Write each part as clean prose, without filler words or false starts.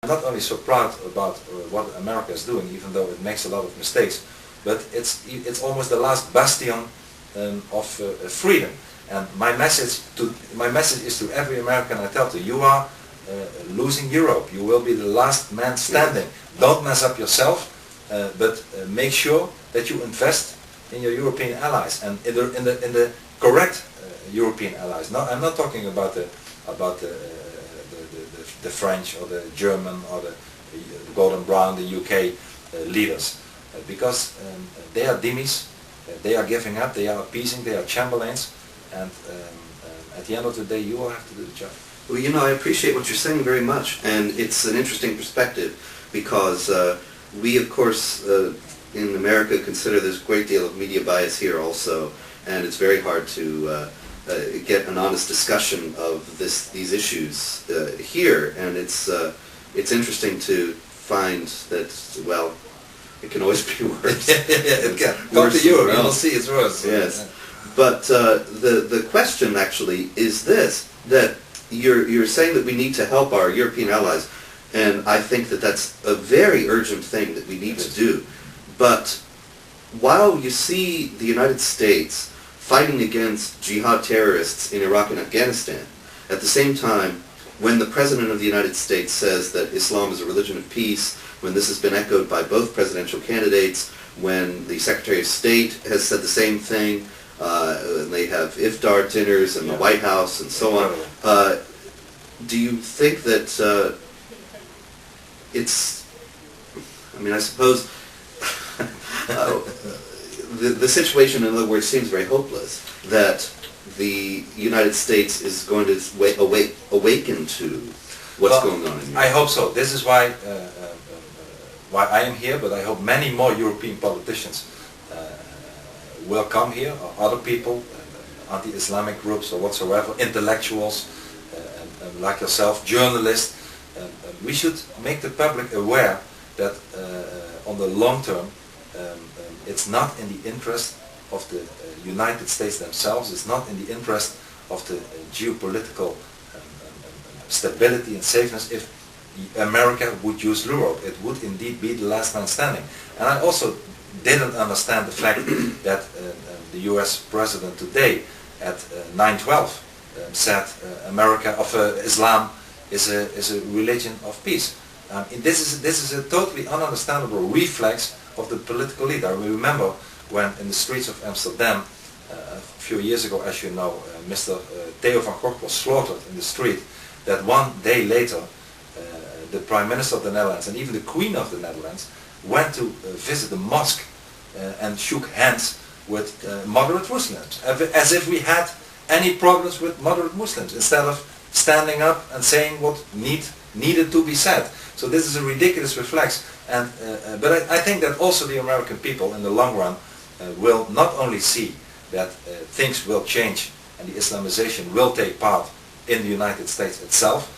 not only so proud about what America is doing, even though it makes a lot of mistakes, but it's almost the last bastion of freedom. And my message is to every American. I tell you are losing Europe. You will be the last man standing. Don't mess up yourself, but make sure that you invest in your European allies and in the correct European allies. No, I'm not talking about the French or the German or the Gordon Brown, the UK leaders, because they are dhimmis, they are giving up, they are appeasing, they are chamberlains, and at the end of the day you will have to do the job. Well, you know, I appreciate what you're saying very much, and it's an interesting perspective because we, of course, in America consider there's a great deal of media bias here also, and it's very hard to get an honest discussion of these issues here, and it's interesting to find that, well, it can always be worse. It can. Come to Europe, you'll see it's worse. Yes, but the question actually is this: that you're saying that we need to help our European allies, and I think that that's a very urgent thing that we need to do. But while you see the United States fighting against jihad terrorists in Iraq and Afghanistan, at the same time, when the President of the United States says that Islam is a religion of peace, when this has been echoed by both presidential candidates, when the Secretary of State has said the same thing, and they have iftar dinners in the White House and so on, do you think that it's, I mean, I suppose the situation, in other words, seems very hopeless, that the United States is going to awaken to what's going on in Europe. I hope so. This is why I am here, but I hope many more European politicians will come here, or other people, anti-Islamic groups or whatsoever, intellectuals like yourself, journalists. We should make the public aware that on the long term, it's not in the interest of the United States themselves, it's not in the interest of the geopolitical stability and safeness if America would use Europe. It would indeed be the last man standing. And I also didn't understand the fact that the US President today at 9/12 said Islam is a religion of peace. This is a totally ununderstandable reflex of the political leader. I remember when in the streets of Amsterdam a few years ago, as you know, Mr. Theo van Gogh was slaughtered in the street, that one day later the Prime Minister of the Netherlands and even the Queen of the Netherlands went to visit the mosque and shook hands with moderate Muslims, as if we had any problems with moderate Muslims, instead of standing up and saying what needed to be said. So this is a ridiculous reflex, and but I think that also the American people in the long run will not only see that things will change and the Islamization will take part in the United States itself.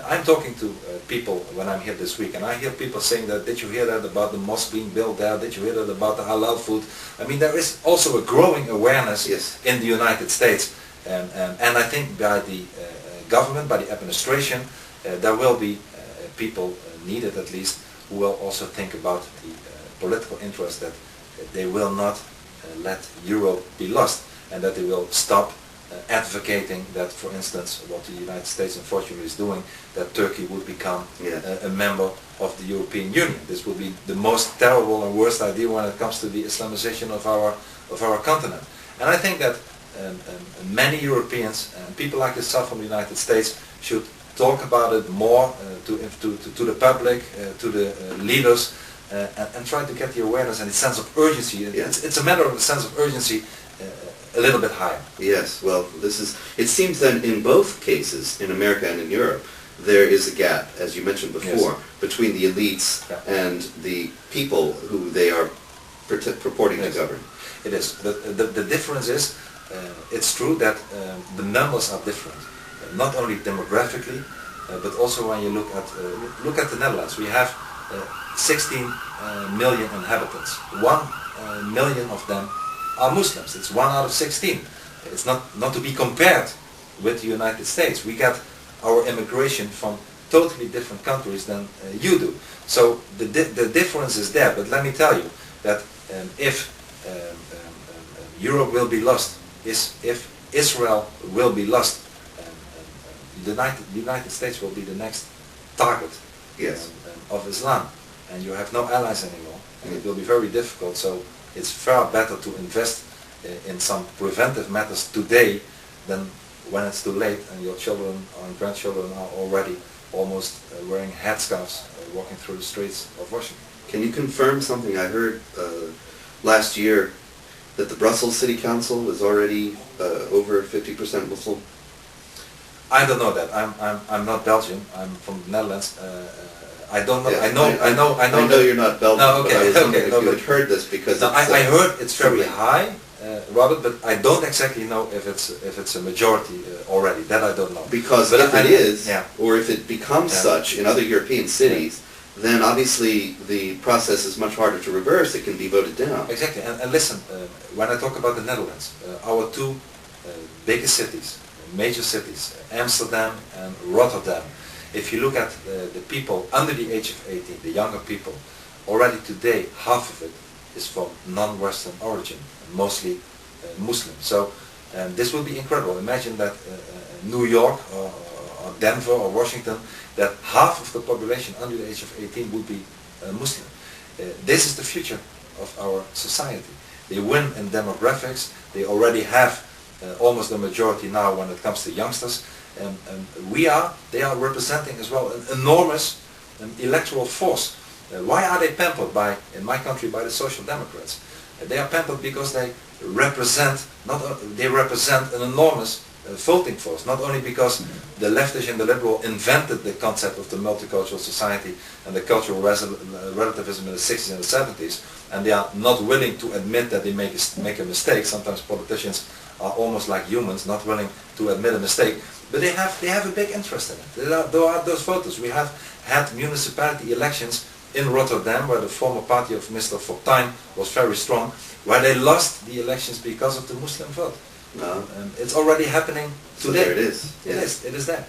I'm talking to people when I'm here this week, and I hear people saying that, did you hear that about the mosque being built there? Did you hear that about the halal food? I mean, there is also a growing awareness in the United States, and I think by the government, by the administration, there will be people needed at least who will also think about the political interest, that they will not let Europe be lost, and that they will stop advocating that, for instance, what the United States unfortunately is doing, that Turkey would become a member of the European Union. This would be the most terrible and worst idea when it comes to the Islamization of our continent. And I think that many Europeans and people like yourself from the United States should talk about it more to the public, to the leaders, and try to get the awareness and the sense of urgency. It's a matter of the sense of urgency a little bit higher. Yes, well, it seems that in both cases, in America and in Europe, there is a gap, as you mentioned before, between the elites and the people who they are purporting to govern. It is. The difference is, it's true that the numbers are different, not only demographically, but also when you look at the Netherlands. We have 16 million inhabitants. 1 million of them are Muslims. It's 1 out of 16. It's not to be compared with the United States. We got our immigration from totally different countries than you do. So the difference is there. But let me tell you that if Europe will be lost, if Israel will be lost, the United States will be the next target Yes. of Islam, and you have no allies anymore, and it will be very difficult. So it's far better to invest in some preventive matters today than when it's too late and your children and grandchildren are already almost wearing headscarves walking through the streets of Washington. Can you confirm something I heard last year, that the Brussels City Council is already over 50% Muslim? I don't know that. I'm not Belgian. I'm from the Netherlands. I don't know. Yeah, I know. I know you're not Belgian, No, okay, but I was wondering okay, if you had heard this because No, it's, I heard it's very something- high, Robert, but I don't exactly know if it's a majority already. That I don't know. Because But if it is, yeah. or if it becomes Yeah. such in other European cities, then obviously the process is much harder to reverse. It can be voted down. Exactly. And listen, when I talk about the Netherlands, our two biggest cities, major cities, Amsterdam and Rotterdam. If you look at the people under the age of 18, the younger people, already today half of it is from non-Western origin, mostly Muslim. So this will be incredible. Imagine that New York or Denver or Washington, that half of the population under the age of 18 would be Muslim. This is the future of our society. They win in demographics. They already have almost the majority now when it comes to youngsters. And they are representing as well an enormous electoral force. Why are they pampered by, in my country, by the Social Democrats? They are pampered because they represent an enormous voting force, not only because the leftish and the liberal invented the concept of the multicultural society and the cultural relativism in the 60s and the 70s, and they are not willing to admit that they make a mistake. Sometimes politicians are almost like humans, not willing to admit a mistake, but they have a big interest in it. There are those voters. We have had municipality elections in Rotterdam, where the former party of Mr. Fortuyn was very strong, where they lost the elections because of the Muslim vote. No. It's already happening So today. there it is. It is there.